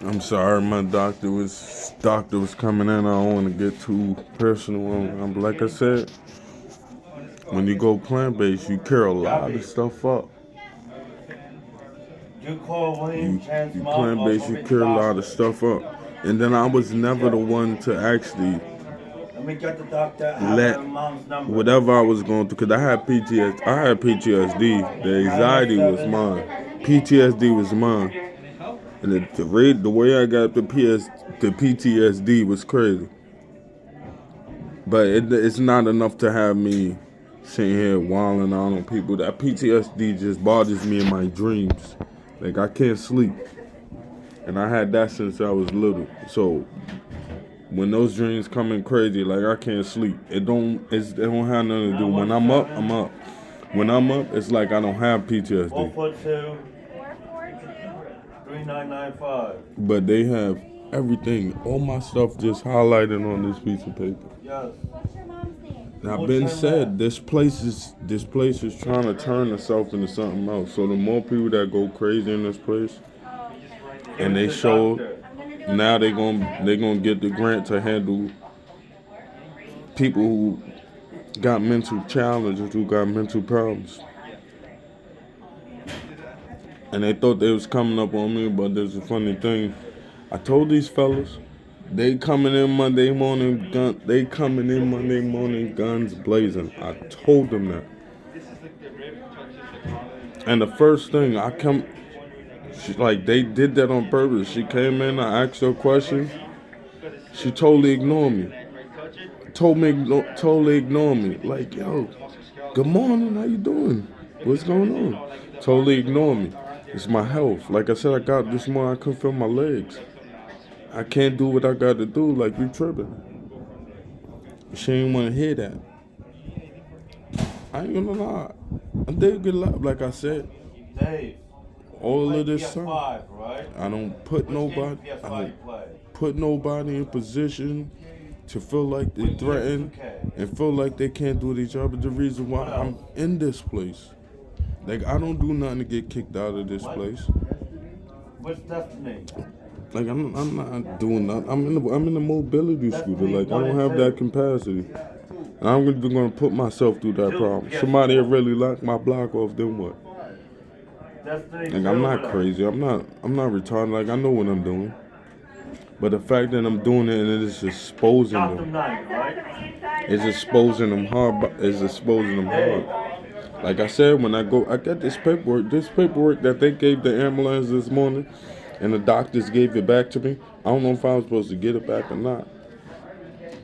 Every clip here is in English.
I'm sorry, my doctor was coming in. I don't want to get too personal. Like I said, when you go plant based, you clear a lot of stuff up. You plant based, you clear a lot of stuff up. And then I was never the one to actually let whatever I was going through, because I had PTSD. I had PTSD. The anxiety was mine. PTSD was mine. And the way I got the PTSD was crazy. But it's not enough to have me sitting here wilding out on people. That PTSD just bothers me in my dreams. Like, I can't sleep. And I had that since I was little. So when those dreams come in crazy, like, I can't sleep. It don't have nothing to do. When I'm up, I'm up. When I'm up, it's like I don't have PTSD. 442 3995. But they have everything, all my stuff just highlighted on this piece of paper. Yes. And I've been said, this place is trying to turn itself into something else. So the more people that go crazy in this place, and they show now they're gonna get the grant to handle people who got mental challenges, who got mental problems. And they thought they was coming up on me, but there's a funny thing. I told these fellas, they coming in Monday morning, guns blazing. I told them that. And the first thing they did that on purpose. She came in, I asked her a question. She totally ignored me. Totally ignored me. Like, yo, good morning, how you doing? What's going on? Totally ignored me. It's my health. Like I said, I got this morning, I couldn't feel my legs. I can't do what I got to do, like, you tripping. She ain't want to hear that. I ain't gonna lie. I did get live, like I said. Dave, all of this time, right? I don't put nobody in position to feel like they're threatened and feel like they can't do it each other. The reason why I'm in this place. Like, I don't do nothing to get kicked out of this place. What's Destiny? Like, I'm not doing nothing. I'm in the mobility scooter. Like, I don't have that capacity. And I'm gonna put myself through that problem. Somebody really locked my block off, then what? Like, I'm not crazy. I'm not retarded. Like, I know what I'm doing. But the fact that I'm doing it and it is exposing them. It's exposing them hard. Like I said, when I got this paperwork that they gave the ambulance this morning, and the doctors gave it back to me. I don't know if I was supposed to get it back or not.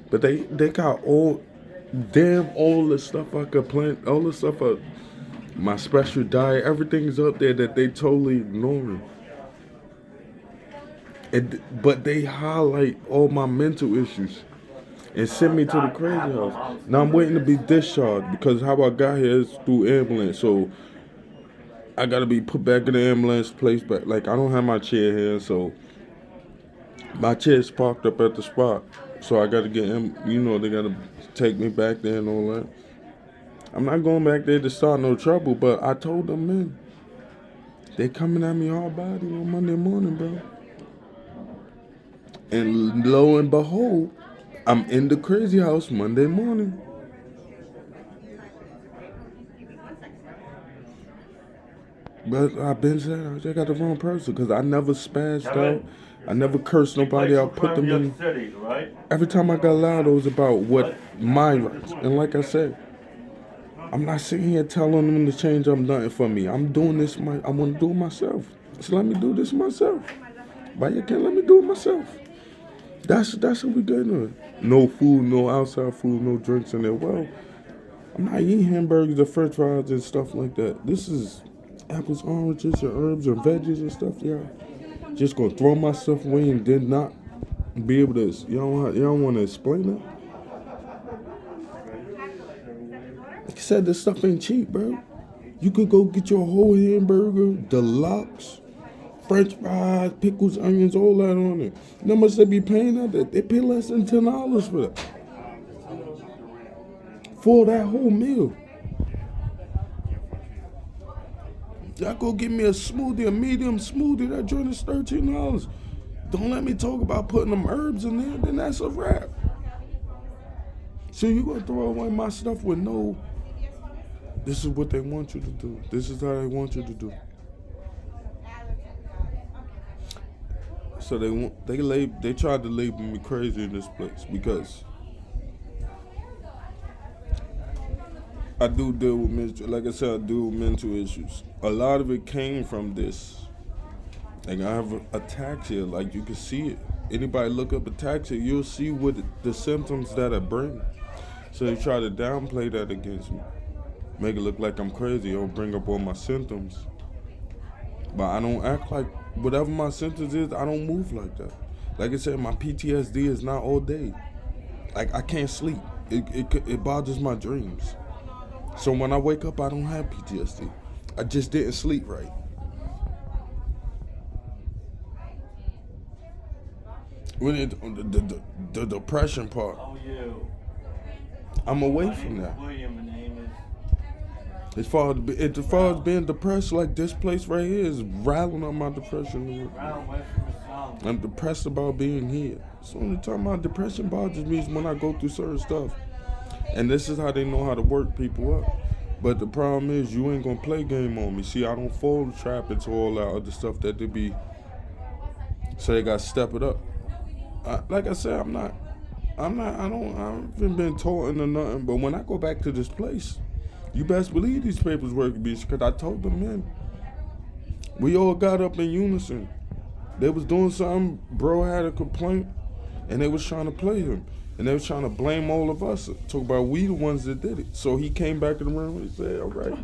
But they got all the stuff I could plant, all the stuff, my special diet, everything's up there that they totally ignoring. But they highlight all my mental issues and send me to the crazy house. Now I'm waiting to be discharged because how I got here is through ambulance. So I gotta be put back in the ambulance, placed back. Like, I don't have my chair here, so my chair's parked up at the spot. So I gotta get him, they gotta take me back there and all that. I'm not going back there to start no trouble, but I told them, man, they coming at me hard body on Monday morning, bro. And lo and behold, I'm in the crazy house Monday morning. But I've been saying I got the wrong person because I never spazzed out. I never cursed nobody out. Put them in. Every time I got loud, it was about what my rights. And like I said, I'm not sitting here telling them to change up nothing for me. I'm doing this. I want to do it myself. So let me do this myself. Why you can't let me do it myself? That's what we doing. No food, no outside food, no drinks in there. Well, I'm not eating hamburgers or french fries and stuff like that. This is apples, oranges, and herbs and veggies and stuff. Yeah, just gonna throw my stuff away and then not be able to. Y'all want to explain it? Like I said, this stuff ain't cheap, bro. You could go get your whole hamburger, deluxe, french fries, pickles, onions, all that on it. You know how much they be paying out there? They pay less than $10 for that. For that whole meal. Y'all go get me a smoothie, a medium smoothie. That joint is $13. Don't let me talk about putting them herbs in there, then that's a wrap. So you gonna throw away my stuff with no, this is what they want you to do. This is how they want you to do. So they tried to label me crazy in this place because I do deal with like I said, I deal with mental issues. A lot of it came from this. Like I have ataxia, like you can see it. Anybody look up ataxia, you'll see what the symptoms that I bring. So they try to downplay that against me, make it look like I'm crazy or bring up all my symptoms. But I don't act like whatever my symptoms is, I don't move like that. Like I said, my PTSD is not all day. Like I can't sleep. It bothers my dreams. So when I wake up, I don't have PTSD. I just didn't sleep right. When the depression part, I'm away from that. As far as being depressed, like this place right here is rattling up my depression. I'm depressed about being here. So the only time my depression bothers me is when I go through certain stuff. And this is how they know how to work people up. But the problem is you ain't gonna play game on me. See, I don't fall the trap into all that other stuff that they be. So they gotta step it up. Like I said, I haven't been taught into nothing. But when I go back to this place, you best believe these papers work, bitch. Because I told them, man, we all got up in unison. They was doing something, bro had a complaint, and they was trying to play him. And they was trying to blame all of us. Talk about we the ones that did it. So he came back in the room and he said, all right.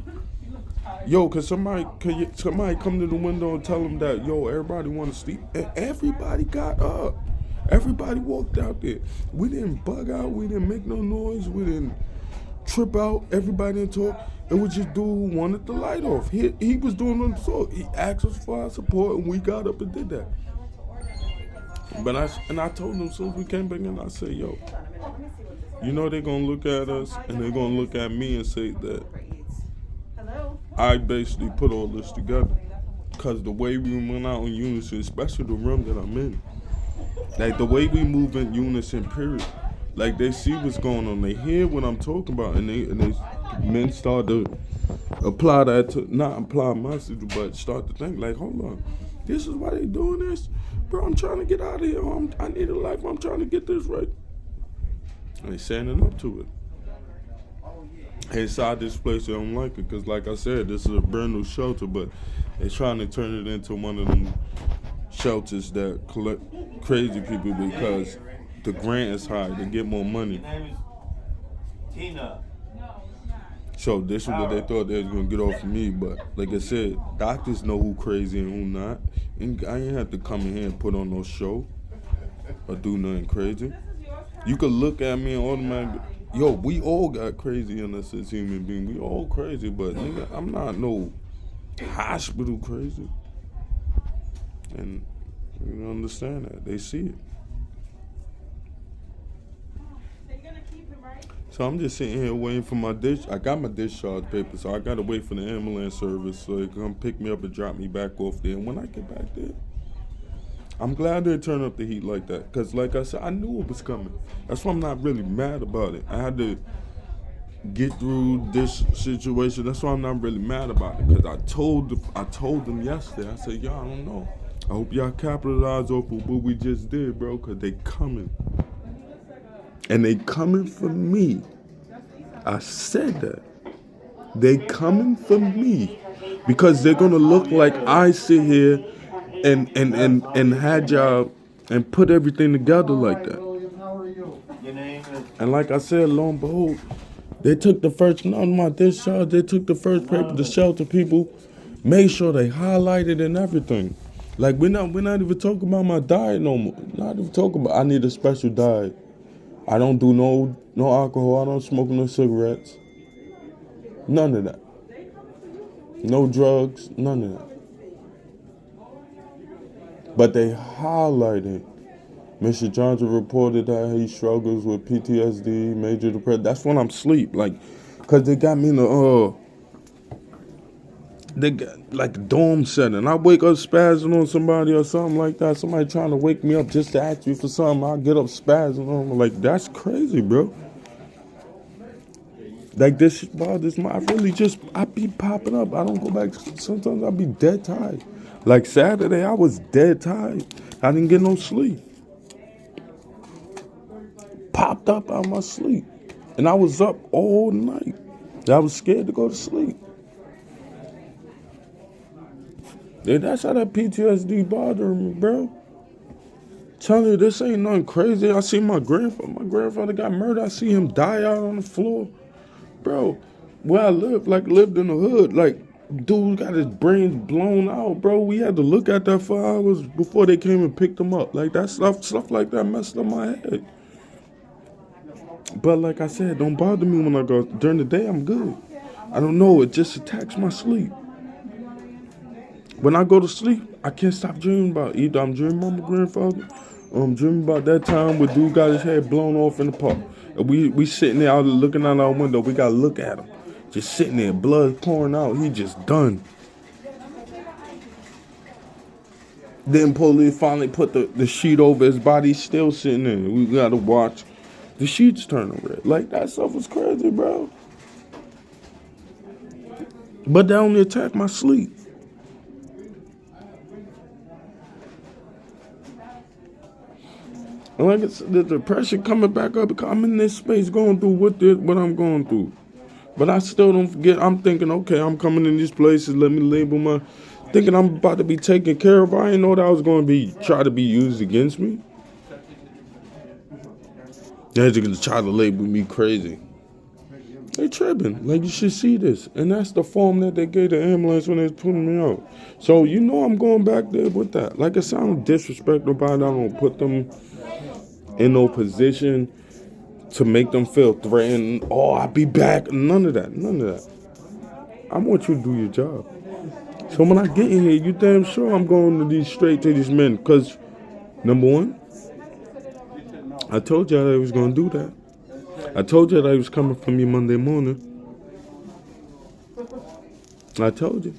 Yo, can somebody come to the window and tell them that, yo, everybody want to sleep? And everybody got up. Everybody walked out there. We didn't bug out. We didn't make no noise. We didn't trip out. Everybody didn't talk. It was just dude who wanted the light off. He was doing it himself. He asked us for our support, and we got up and did that. But I told them, so we came back in, I said, yo, you know they're going to look at us, and they're going to look at me and say that I basically put all this together. Because the way we went out in unison, especially the room that I'm in, like the way we move in unison, period. Like they see what's going on, they hear what I'm talking about, and they men start to apply that to, not apply my message, but start to think like, hold on, this is why they doing this? Bro, I'm trying to get out of here. I need a life. I'm trying to get this right. And they standing up to it. Inside this place, they don't like it because, like I said, this is a brand new shelter, but they're trying to turn it into one of them shelters that collect crazy people because the grant is high. They get more money. So this is what they thought they was gonna get off of me, but like I said, doctors know who crazy and who not. And I ain't have to come in here and put on no show or do nothing crazy. You could look at me and automatically, yo, we all got crazy in us as human beings. We all crazy, but nigga, I'm not no hospital crazy. And you don't understand that. They see it. So I'm just sitting here waiting for my I got my discharge paper, so I gotta wait for the ambulance service so they come pick me up and drop me back off there. And when I get back there, I'm glad they turned up the heat like that. Cause like I said, I knew it was coming. That's why I'm not really mad about it. I had to get through this situation. That's why I'm not really mad about it. Cause I told them yesterday, I said, y'all, I don't know. I hope y'all capitalize off of what we just did, bro, cause they coming. And they coming for me. I said that. They coming for me. Because they're gonna look like I sit here and had y'all and put everything together like that. And like I said, lo and behold, they took the first, on my discharge, they took the first paper, the shelter people, made sure they highlighted and everything. Like we're not even talking about my diet no more. Not even talking about I need a special diet. I don't do no alcohol. I don't smoke no cigarettes. None of that. No drugs. None of that. But they highlighted. Mr. Johnson reported that he struggles with PTSD, major depression. That's when I'm asleep. Like, because they got me in the, they got like a dorm setting. I wake up spazzing on somebody or something like that. Somebody trying to wake me up just to ask me for something. I get up spazzing on them. Like, that's crazy, bro. Like, this shit bothers me. I be popping up. I don't go back. Sometimes I be dead tired. Like Saturday, I was dead tired. I didn't get no sleep. Popped up out of my sleep. And I was up all night. I was scared to go to sleep. Yeah, that's how that PTSD bothering me, bro. Telling you, this ain't nothing crazy. I see my grandfather. My grandfather got murdered. I see him die out on the floor. Bro, where I lived in the hood, like, dude got his brains blown out, bro. We had to look at that for hours before they came and picked him up. Like, that stuff like that messed up my head. But like I said, don't bother me when I go. During the day, I'm good. I don't know, it just attacks my sleep. When I go to sleep, I can't stop dreaming about it. Either I'm dreaming about my grandfather, or I'm dreaming about that time where dude got his head blown off in the park. And we sitting there out looking out our window. We gotta look at him, just sitting there, blood pouring out. He just done. Then police finally put the sheet over his body. He's still sitting there. We gotta watch the sheets turn red. Like, that stuff was crazy, bro. But that only attacked my sleep. And like I said, the depression coming back up because I'm in this space going through what I'm going through. But I still don't forget. I'm thinking, okay, I'm coming in these places. Let me label my... Thinking I'm about to be taken care of. I didn't know that I was going to try to be used against me. They're going to try to label me crazy. They tripping. Like, you should see this. And that's the form that they gave the ambulance when they was putting me out. So, you know I'm going back there with that. Like I said, I don't disrespect nobody. I don't put them in no position to make them feel threatened. Oh, I'll be back. None of that. I want you to do your job. So when I get in here, you damn sure I'm going straight to these men. Because, number one, I told y'all that I was going to do that. I told you that I was coming for me Monday morning. I told you.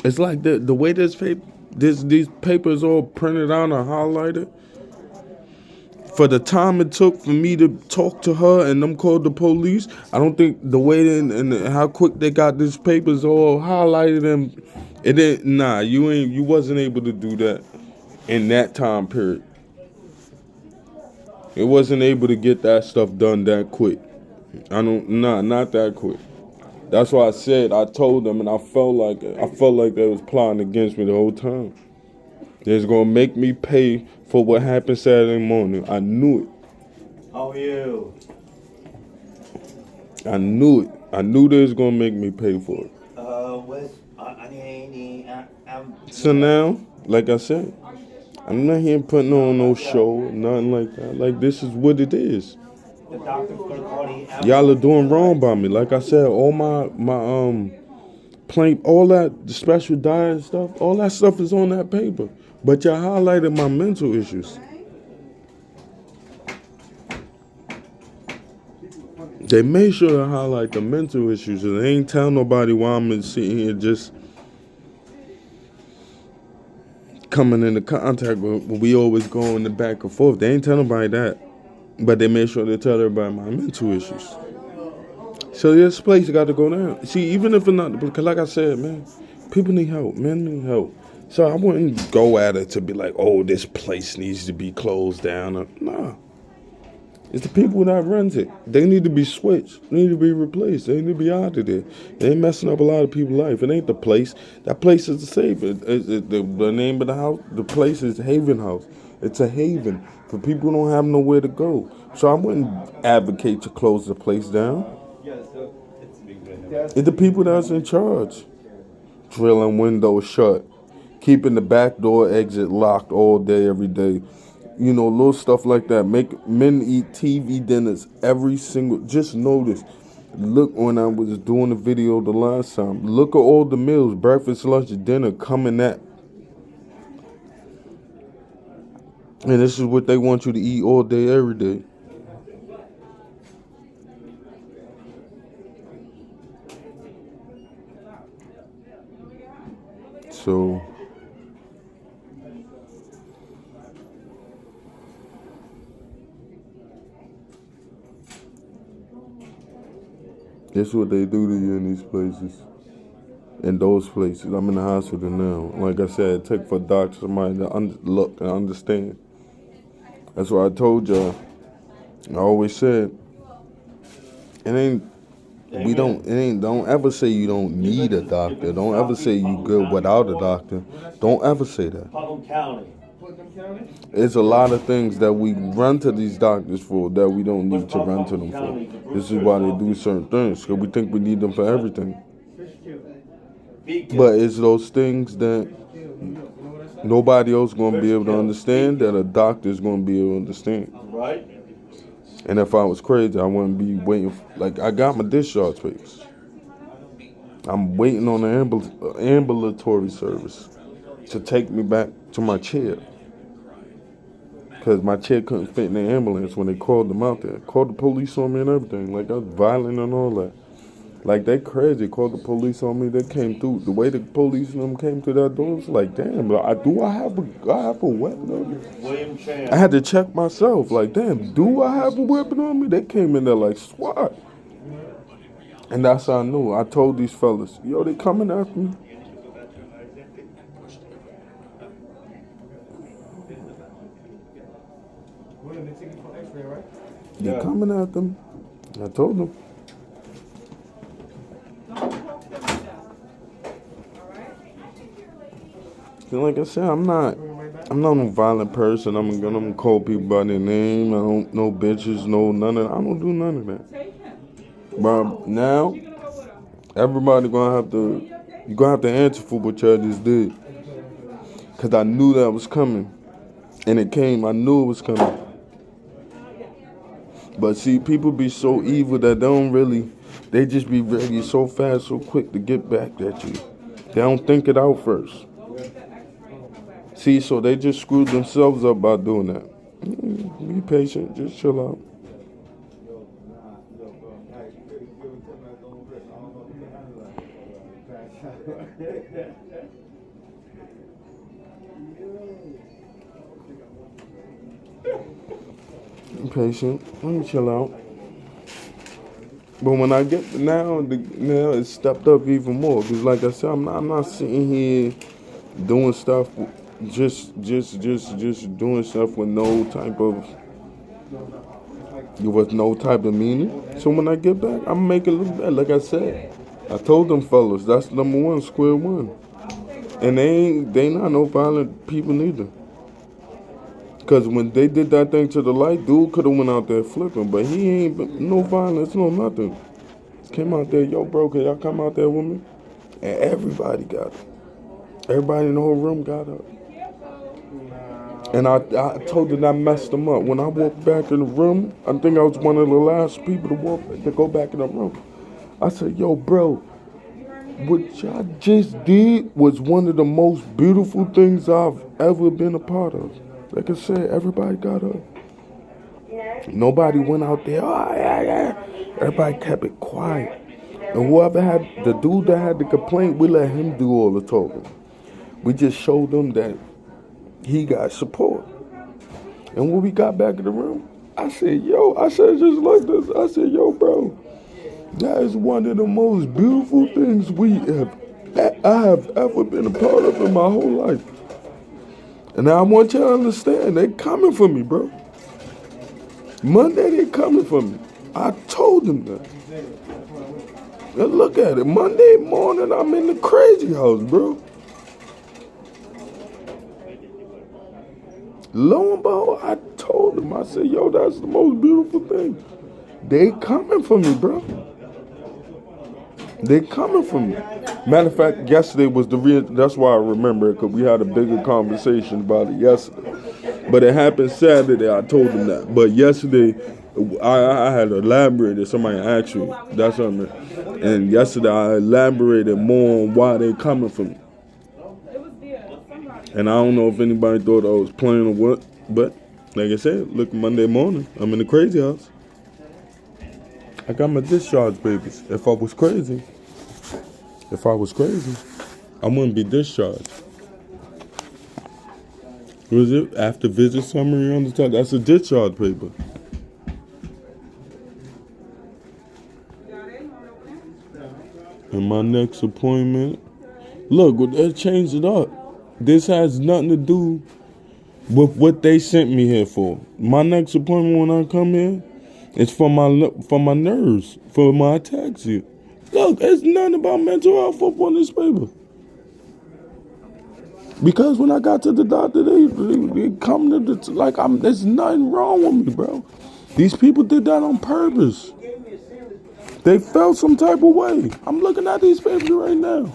It's like the way these papers all printed out and highlighted. For the time it took for me to talk to her and them called the police, I don't think the way and how quick they got these papers all highlighted and it didn't. Nah, you wasn't able to do that in that time period. It wasn't able to get that stuff done that quick. Not that quick. That's why I said I told them, and I felt like they was plotting against me the whole time. They was gonna make me pay for what happened Saturday morning. I knew it. How are you? I knew it. I knew they was gonna make me pay for it. So now, like I said, I'm not here putting on no show, nothing like that. Like, this is what it is. Y'all are doing wrong by me. Like I said, all my plain, all that the special diet stuff, all that stuff is on that paper. But y'all highlighted my mental issues. They made sure to highlight the mental issues, and they ain't tell nobody why I'm sitting here just coming into contact with. We always go in the back and forth. They ain't tell nobody that, but they made sure to tell everybody my mental issues. So this place got to go down. See, even if it's not, because like I said, man, people need help. Men need help. So I wouldn't go at it to be like, oh, this place needs to be closed down. Nah. It's the people that runs it. They need to be switched. They need to be replaced. They need to be out of there. They ain't messing up a lot of people's life. It ain't the place. That place is the safe. The name of the house, the place is Haven House. It's a haven for people who don't have nowhere to go. So I wouldn't advocate to close the place down. It's the people that's in charge. Drilling windows shut. Keeping the back door exit locked all day, every day. You know, little stuff like that. Make men eat TV dinners every single. Just notice. Look, when I was doing the video the last time, look at all the meals, breakfast, lunch, and dinner coming at. And this is what they want you to eat all day, every day. So that's what they do to you in these places. In those places. I'm in the hospital now. Like I said, it take for a doctor, somebody to look and understand. That's why I told y'all. I always said, don't ever say you don't need a doctor. Don't ever say you good without a doctor. Don't ever say that. It's a lot of things that we run to these doctors for that we don't need to run to them for. This is why they do certain things, because we think we need them for everything. But it's those things that nobody else going to be able to understand that a doctor's going to be able to understand. Right. And if I was crazy, I wouldn't be waiting. Like, I got my discharge papers. I'm waiting on the ambulatory service to take me back to my chair. Because my chair couldn't fit in the ambulance when they called them out there. Called the police on me and everything. Like, I was violent and all that. Like, they crazy. Called the police on me. They came through. The way the police and them came to that door, was like, damn, I have a weapon on me? William Chan. I had to check myself. Like, damn, do I have a weapon on me? They came in there like SWAT. And that's how I knew. I told these fellas, yo, they coming after me. They coming at them. I told them. Like I said, I'm not a violent person. I'm gonna call people by their name. I don't know bitches, none of that. I don't do none of that. But now, everybody you're gonna have to answer for what y'all just did. Cause I knew that was coming. And it came, I knew it was coming. But see, people be so evil that they just be ready so fast, so quick to get back at you. They don't think it out first. See, so they just screwed themselves up by doing that. Be patient, just chill out. Be patient, let me chill out. But when I get now it's stepped up even more. Because like I said, I'm not sitting here doing stuff. Just doing stuff with no type of meaning. So when I get back, I'm making it look bad. Like I said, I told them fellas, that's number one, square one. And they not no violent people neither. Cause when they did that thing to the light, dude could have went out there flipping, but he ain't no violence, no nothing. Came out there, yo bro, can y'all come out there with me? And everybody got it. Everybody in the whole room got up. And I told them I messed them up. When I walked back in the room, I think I was one of the last people to go back in the room. I said, yo, bro, what y'all just did was one of the most beautiful things I've ever been a part of. Like I said, everybody got up. Nobody went out there, oh, yeah. Everybody kept it quiet. And the dude that had the complaint, we let him do all the talking. We just showed him that he got support. And when we got back in the room, I said just like this. I said, yo, bro, that is one of the most beautiful things I have ever been a part of in my whole life. And I want y'all to understand, they coming for me, bro. Monday, they coming for me. I told them that. Now look at it. Monday morning, I'm in the crazy house, bro. Lo and behold, I told them, I said, yo, that's the most beautiful thing. They coming for me, bro. They coming for me. Matter of fact, yesterday was that's why I remember it, because we had a bigger conversation about it yesterday. But it happened Saturday, I told them that. But yesterday, I had elaborated, somebody asked me, that's what I meant. And yesterday, I elaborated more on why they coming for me. And I don't know if anybody thought I was playing or what, but like I said, look, Monday morning, I'm in the crazy house. I got my discharge papers. If I was crazy, I wouldn't be discharged. Was it after visit summary on the top? That's a discharge paper. And my next appointment. Look, they changed it up. This has nothing to do with what they sent me here for. My next appointment when I come in is for my nerves, for my ataxia. Look, it's nothing about mental health up on this paper. Because when I got to the doctor, they come to there's nothing wrong with me, bro. These people did that on purpose. They felt some type of way. I'm looking at these papers right now.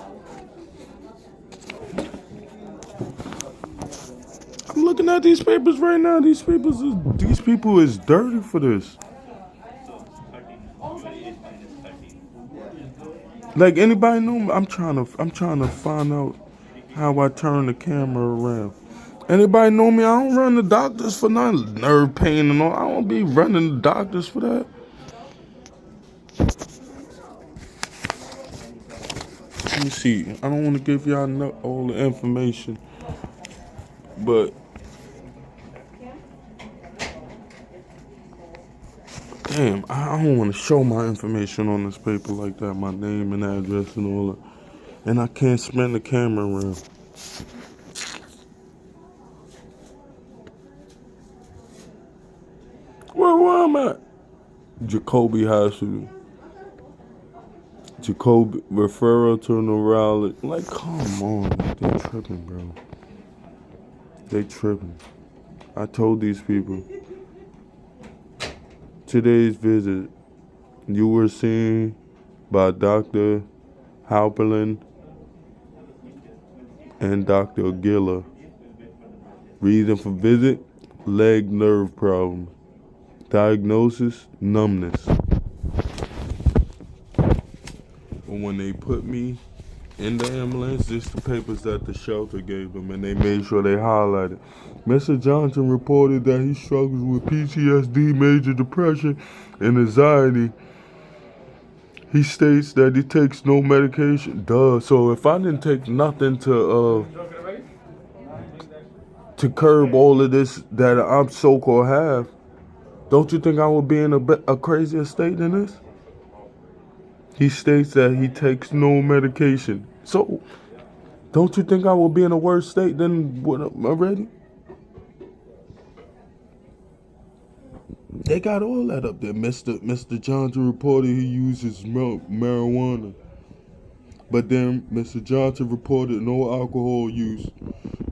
I'm looking at these papers right now. These people is dirty for this. Like anybody know me? I'm trying to find out how I turn the camera around. Anybody know me? I don't run the doctors for nothing. Nerve pain and all. I don't be running the doctors for that. Let me see. I don't want to give y'all all the information, but damn, I don't want to show my information on this paper like that, my name and address and all that. And I can't spin the camera around. Where am I at? Jacoby Hospital. Jacoby referral to neurologist. Like, come on, they tripping, bro. They tripping. I told these people. Today's visit, you were seen by Dr. Halperlin and Dr. Aguila. Reason for visit, leg nerve problem. Diagnosis, numbness. But when they put me in the ambulance, this the papers that the shelter gave them, and they made sure they highlighted. Mr. Johnson reported that he struggles with PTSD, major depression, and anxiety. He states that he takes no medication. Duh. So if I didn't take nothing to curb all of this that I'm so-called have, don't you think I would be in a crazier state than this? He states that he takes no medication. So, don't you think I will be in a worse state than what I'm already? They got all that up there. Mr. Johnson reported he uses marijuana. But then Mr. Johnson reported no alcohol use.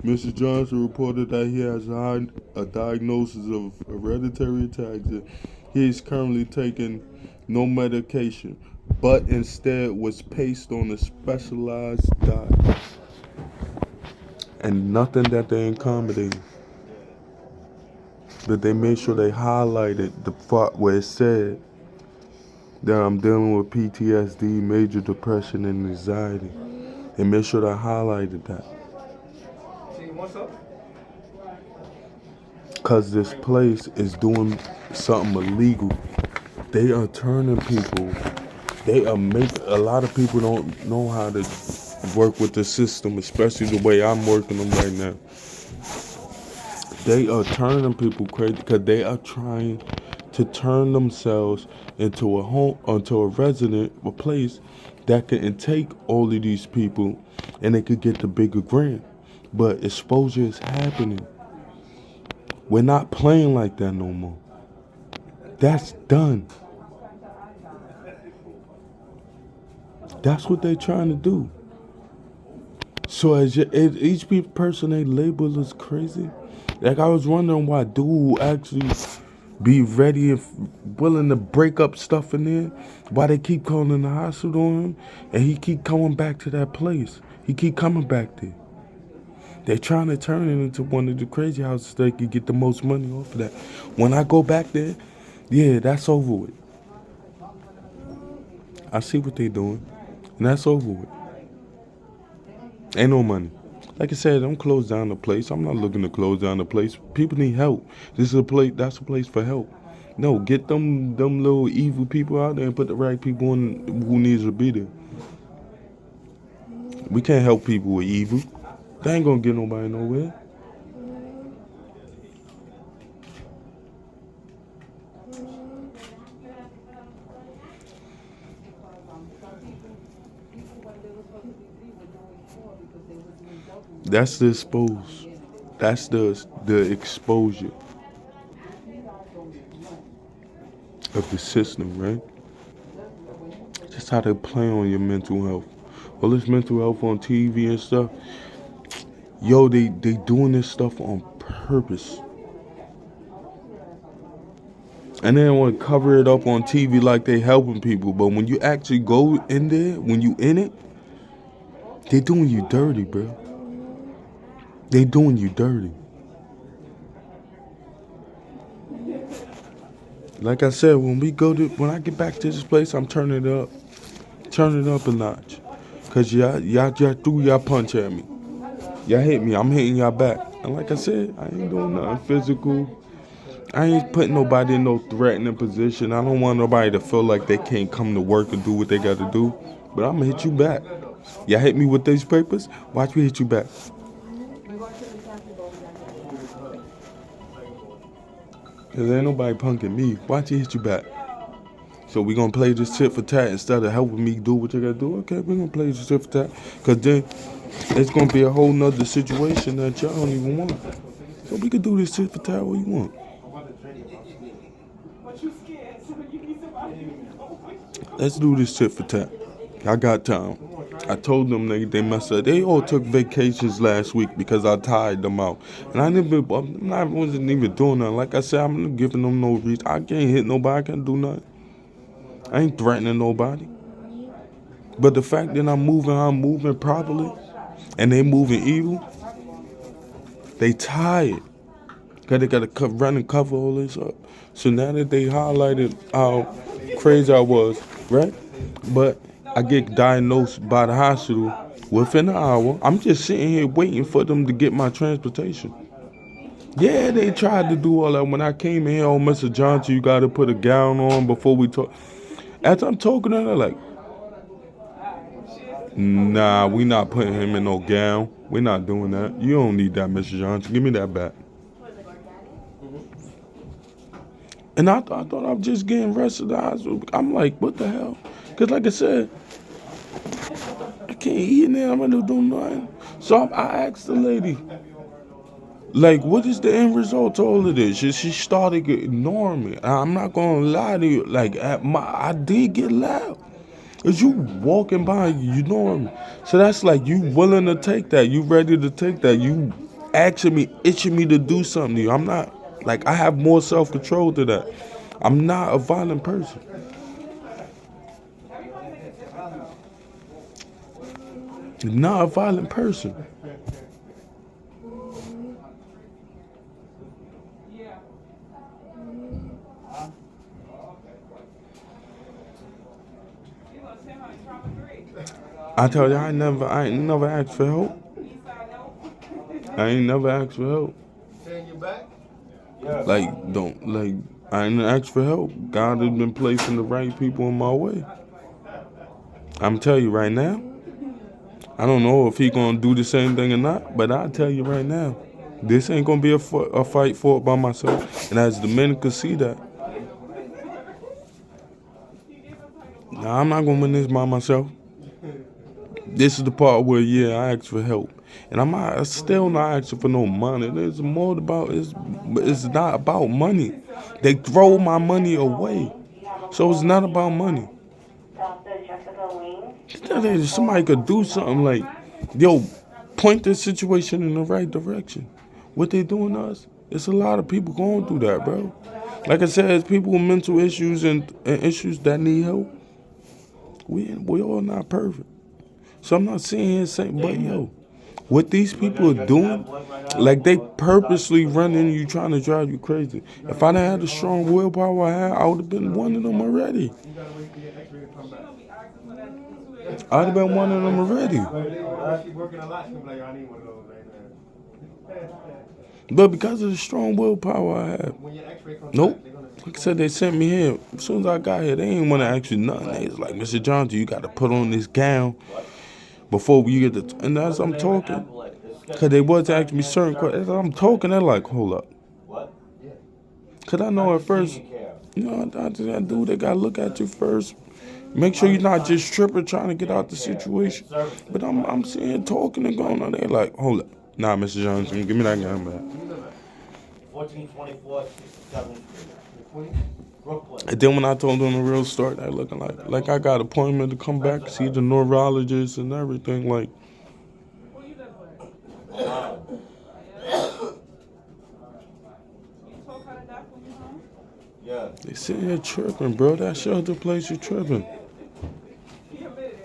Mr. Johnson reported that he has a diagnosis of hereditary ataxia. He is currently taking no medication, but instead was placed on a specialized diet. And nothing that they accommodated. But they made sure they highlighted the part where it said that I'm dealing with PTSD, major depression, and anxiety. They made sure they highlighted that. Because this place is doing something illegal. They are turning people. A lot of people don't know how to work with the system, especially the way I'm working them right now. They are turning people crazy because they are trying to turn themselves into a place that can intake all of these people, and they could get the bigger grant. But exposure is happening. We're not playing like that no more. That's done. That's what they're trying to do. So as each person they label as crazy. Like I was wondering why dude actually be ready and willing to break up stuff in there. Why they keep calling the hospital on him, and he keep coming back to that place. He keep coming back there. They're trying to turn it into one of the crazy houses they can get the most money off of that. When I go back there, yeah, that's over with. I see what they're doing, and that's over with. Ain't no money. Like I said, don't close down the place. I'm not looking to close down the place. People need help. This is a place. That's a place for help. No, get them little evil people out there and put the right people in who needs to be there. We can't help people with evil. They ain't gonna get nobody nowhere. That's the expose. That's the exposure of the system, right? Just how they play on your mental health. All this mental health on TV and stuff. Yo, they doing this stuff on purpose. And they want to cover it up on TV like they helping people. But when you actually go in there, when you in it, they doing you dirty, bro. They doing you dirty. Like I said, when I get back to this place, I'm turning it up. Turn it up a notch. Cause y'all threw y'all punch at me. Y'all hit me, I'm hitting y'all back. And like I said, I ain't doing nothing physical. I ain't putting nobody in no threatening position. I don't want nobody to feel like they can't come to work and do what they got to do. But I'm going to hit you back. Y'all hit me with these papers? Watch me hit you back. Because ain't nobody punking me. Watch me hit you back. So we going to play this tit for tat instead of helping me do what you got to do? Okay, we going to play this tit for tat. Because then it's going to be a whole nother situation that y'all don't even want. So we can do this tit for tat all you want. Let's do this tit for tat. I got time. I told them they messed up. They all took vacations last week because I tired them out. And I wasn't even doing nothing. Like I said, I'm not giving them no reason. I can't hit nobody. I can't do nothing. I ain't threatening nobody. But the fact that I'm moving properly, and they moving evil, they tired. Because they got to run and cover all this up. So now that they highlighted how crazy I was, right? But I get diagnosed by the hospital within an hour. I'm just sitting here waiting for them to get my transportation. Yeah, they tried to do all that. When I came in here, oh, Mr. Johnson, you got to put a gown on before we talk. As I'm talking to her, like, nah, we not putting him in no gown. We're not doing that. You don't need that, Mr. Johnson. Give me that back. And I thought I was just getting arrested. I'm like, what the hell? Because like I said, I can't eat in there. I'm going to do nothing. So I asked the lady, like, what is the end result to all of this? She started ignoring me. I'm not going to lie to you. Like, I did get loud. As you walking by, you know me. So that's like you willing to take that. You ready to take that. You asking me, itching me to do something to you. I'm not. Like, I have more self-control to that. I'm not a violent person. Not a violent person. I tell you, I ain't never asked for help. I ain't never asked for help. I ain't asked for help. God has been placing the right people in my way. I'm telling you right now, I don't know if he gonna do the same thing or not, but I'll tell you right now, this ain't gonna be a fight fought by myself. And as the men can see that, nah, I'm not gonna win this by myself. This is the part where, yeah, I ask for help. And I'm still not asking for no money. It's not about money. They throw my money away. So it's not about money. Somebody could do something like, yo, point this situation in the right direction. What they doing to us, it's a lot of people going through that, bro. Like I said, it's people with mental issues and issues that need help. We all not perfect. So I'm not sitting here saying, but yo, what these people are doing, like they purposely running you, trying to drive you crazy. If I didn't have the strong willpower I had, I would have been one of them already. I'd have been one of them already. But because of the strong willpower I have, nope. Like I said, they sent me here. As soon as I got here, they ain't want to ask you nothing. They was like, Mr. Johnson, you got to put on this gown. before we get to, and as I'm talking, because they was asking me certain questions, as I'm talking, they're like, hold up. What? Because I know at first, that dude, they got to look at you first. Make sure you're not just tripping trying to get out the situation. But I'm sitting talking and going on there like, hold up. Nah, Mr. Johnson, give me that gun back. 1424 67th Street. Brooklyn. And then when I told them the real story, they looking like I got an appointment to come back, see the neurologist and everything. Like, Yeah. they sitting here tripping, bro. That shelter place, you tripping.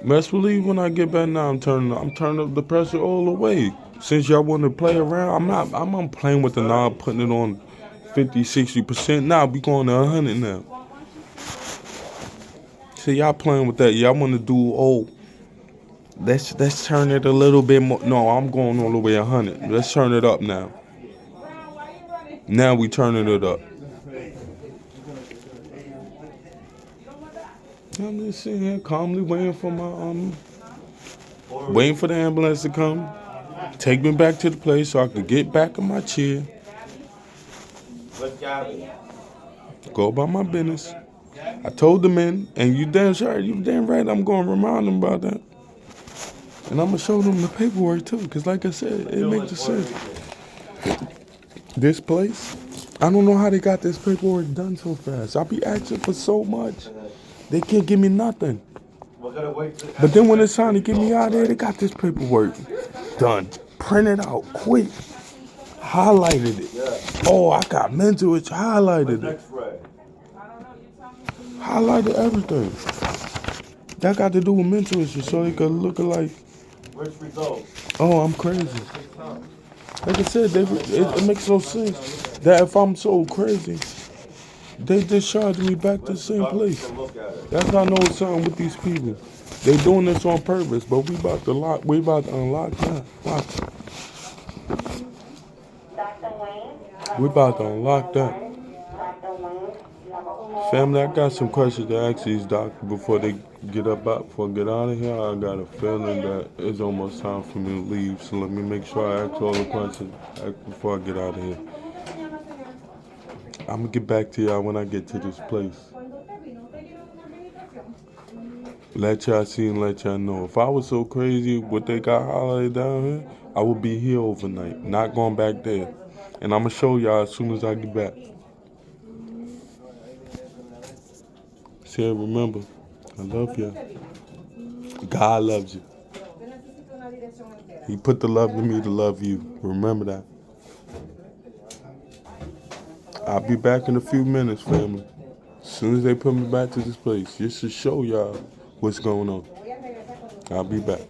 Best believe when I get back now, I'm turning up the pressure all the way. Since y'all want to play around, I'm playing with the knob, putting it on 50, 60%. Now we going to 100 now. See, y'all playing with that. Y'all want to do, let's turn it a little bit more. No, I'm going all the way 100. Let's turn it up now. Now we turning it up. I'm just sitting here calmly waiting for waiting for the ambulance to come, take me back to the place so I could get back in my chair, go about my business. I told the men, and you damn right, I'm going to remind them about that. And I'm going to show them the paperwork too, because like I said, it makes sense. This place, I don't know how they got this paperwork done so fast. I be asking for so much. They can't give me nothing. But then when it's time to get me out of there, they got this paperwork done. Printed out quick. Highlighted it. Oh, I got mental itch. Highlighted it. Highlighted everything. That got to do with mental issues so they could look like, oh, I'm crazy. Like I said, it makes no sense that if I'm so crazy, they discharged me back to the same place. That's how I know it's something with these people. They doing this on purpose, but we about to unlock that. Watch. We about to unlock that. Family, I got some questions to ask these doctors before they get out of here. I got a feeling that it's almost time for me to leave, so let me make sure I ask all the questions before I get out of here. I'm gonna get back to y'all when I get to this place. Let y'all see and let y'all know. If I was so crazy what they got highlighted down here, I would be here overnight, not going back there. And I'm gonna show y'all as soon as I get back. See, remember, I love y'all. God loves you. He put the love in me to love you. Remember that. I'll be back in a few minutes, family. As soon as they put me back to this place, just to show y'all what's going on. I'll be back.